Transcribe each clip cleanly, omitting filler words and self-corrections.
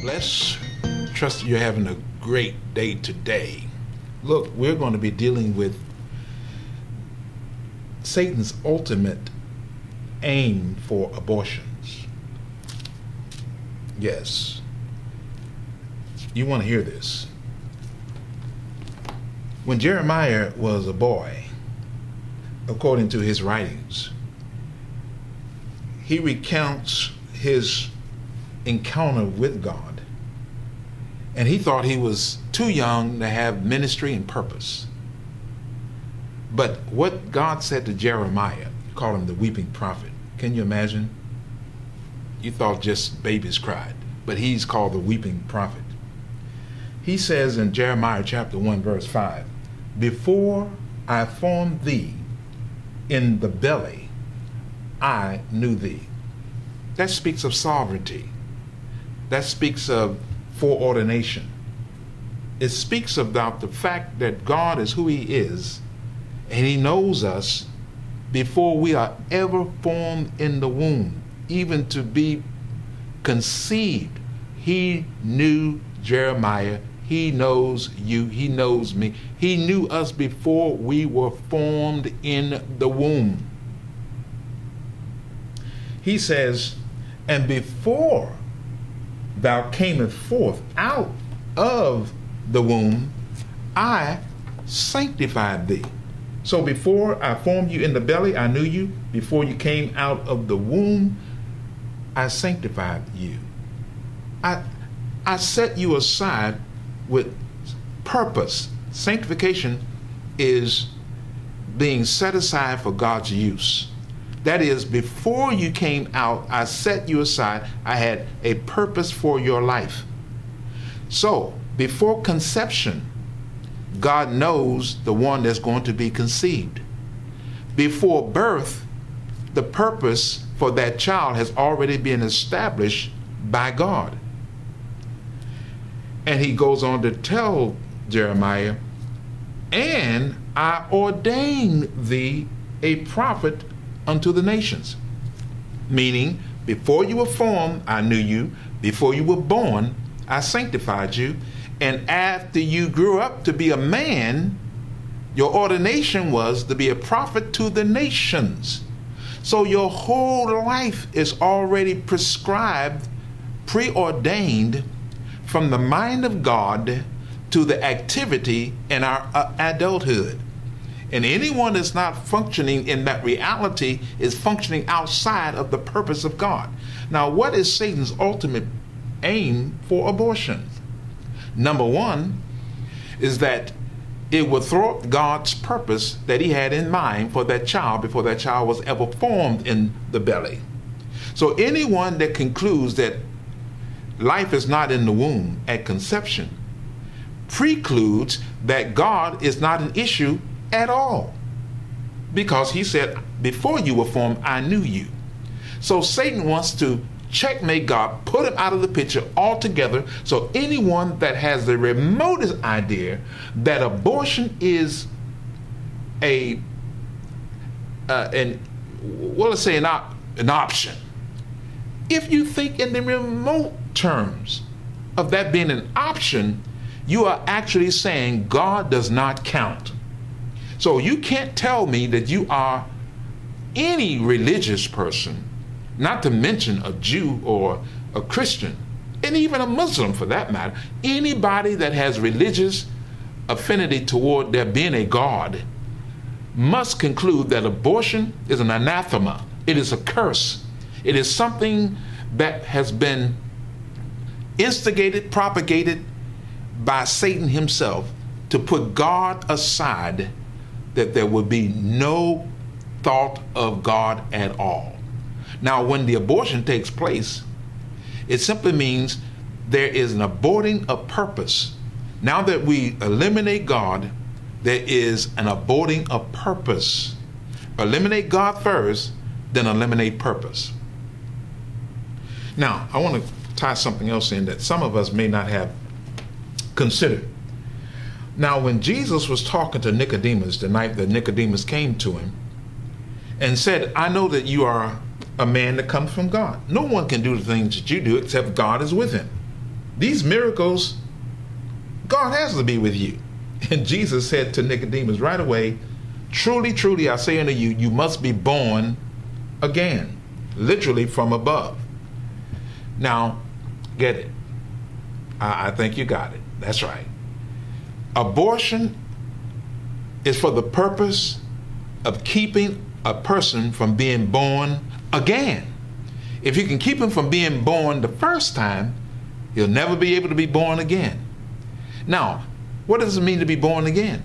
bless. Trust you're having a great day today. Look, we're going to be dealing with Satan's ultimate aim for abortions. Yes. You want to hear this. When Jeremiah was a boy, according to his writings, he recounts his encounter with God. And he thought he was too young to have ministry and purpose. But what God said to Jeremiah, called him the weeping prophet. Can you imagine? You thought just babies cried, but he's called the weeping prophet. He says in Jeremiah chapter 1 verse 5, "Before I formed thee in the belly, I knew thee." That speaks of sovereignty. That speaks of foreordination. It speaks about the fact that God is who he is, and he knows us before we are ever formed in the womb, even to be conceived. He knew Jeremiah. He knows you. He knows me. He knew us before we were formed in the womb. He says, "And before thou camest forth out of the womb, I sanctified thee." So before I formed you in the belly, I knew you. Before you came out of the womb, I sanctified you. I set you aside with purpose. Sanctification is being set aside for God's use. That is, before you came out, I set you aside. I had a purpose for your life. So, before conception, God knows the one that's going to be conceived. Before birth, the purpose for that child has already been established by God. And he goes on to tell Jeremiah, "And I ordained thee a prophet unto the nations." Meaning, before you were formed, I knew you. Before you were born, I sanctified you. And after you grew up to be a man, your ordination was to be a prophet to the nations. So your whole life is already prescribed, preordained from the mind of God to the activity in our adulthood. And anyone that's not functioning in that reality is functioning outside of the purpose of God. Now, what is Satan's ultimate aim for abortion? Number one is that it will thwart God's purpose that he had in mind for that child before that child was ever formed in the belly. So anyone that concludes that life is not in the womb at conception precludes that God is not an issue at all, because he said, "Before you were formed, I knew you." So Satan wants to checkmate God, put him out of the picture altogether. So anyone that has the remotest idea that abortion is an option, if you think in the remote terms of that being an option, you are actually saying God does not count. So you can't tell me that you are any religious person, not to mention a Jew or a Christian, and even a Muslim for that matter. Anybody that has religious affinity toward there being a God must conclude that abortion is an anathema. It is a curse. It is something that has been instigated, propagated by Satan himself to put God aside, that there would be no thought of God at all. Now, when the abortion takes place, it simply means there is an aborting of purpose. Now that we eliminate God, there is an aborting of purpose. Eliminate God first, then eliminate purpose. Now, I want to tie something else in that some of us may not have considered. Now, when Jesus was talking to Nicodemus the night that Nicodemus came to him and said, "I know that you are a man that comes from God. No one can do the things that you do except God is with him." these miracles, God has to be with you. And Jesus said to Nicodemus right away, truly, truly, I say unto you, you must be born again, literally from above. Now, get it. I think you got it. That's right. Abortion is for the purpose of keeping a person from being born again. If you can keep him from being born the first time, he'll never be able to be born again. Now, what does it mean to be born again?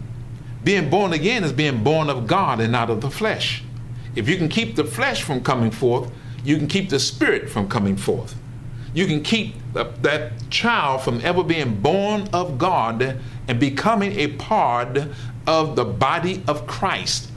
Being born again is being born of God and not of the flesh. If you can keep the flesh from coming forth, you can keep the spirit from coming forth. You can keep that child from ever being born of God and becoming a part of the body of Christ.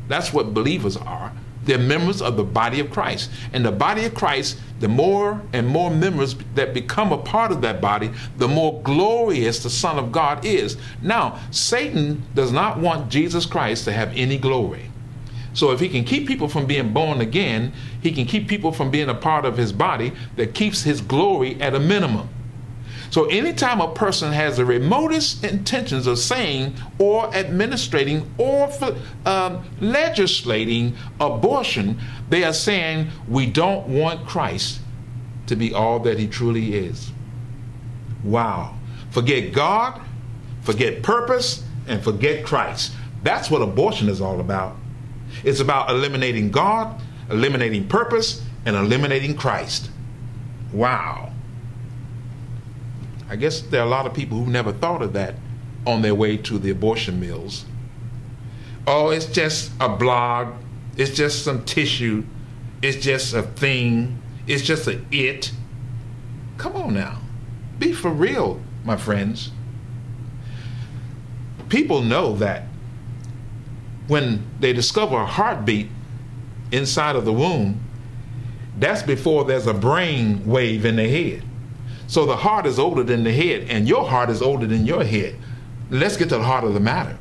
That's what believers are. They're members of the body of Christ. And the body of Christ, the more and more members that become a part of that body, the more glorious the Son of God is. Now, Satan does not want Jesus Christ to have any glory. So if he can keep people from being born again, he can keep people from being a part of his body that keeps his glory at a minimum. So anytime a person has the remotest intentions of saying or administrating or legislating abortion, they are saying we don't want Christ to be all that he truly is. Wow. Forget God, forget purpose, and forget Christ. That's what abortion is all about. It's about eliminating God, eliminating purpose, and eliminating Christ. Wow. I guess there are a lot of people who never thought of that on their way to the abortion mills. Oh, it's just a blog. It's just some tissue. It's just a thing. It's just a it. Come on now. Be for real, my friends. People know that when they discover a heartbeat inside of the womb, that's before there's a brain wave in the head. So the heart is older than the head, and your heart is older than your head. Let's get to the heart of the matter.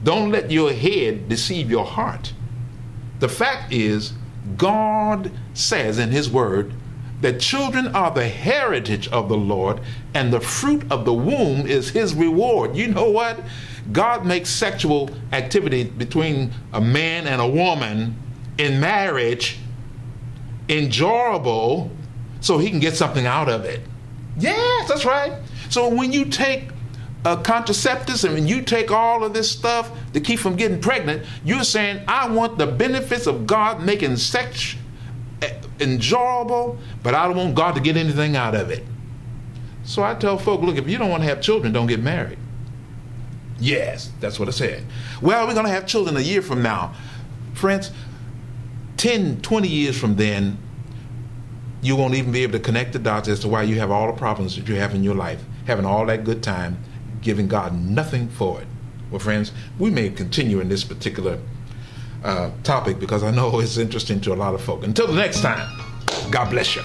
Don't let your head deceive your heart. The fact is, God says in his word that children are the heritage of the Lord, and the fruit of the womb is his reward. You know what? God makes sexual activity between a man and a woman in marriage enjoyable so he can get something out of it. Yes, that's right. So when you take contraceptives and when you take all of this stuff to keep from getting pregnant, you're saying, I want the benefits of God making sex enjoyable, but I don't want God to get anything out of it. So I tell folk, look, if you don't want to have children, don't get married. Yes, that's what I said. Well, we're going to have children a year from now. Friends, 10, 20 years from then, you won't even be able to connect the dots as to why you have all the problems that you have in your life, having all that good time, giving God nothing for it. Well, friends, we may continue in this particular topic because I know it's interesting to a lot of folk. Until the next time, God bless you.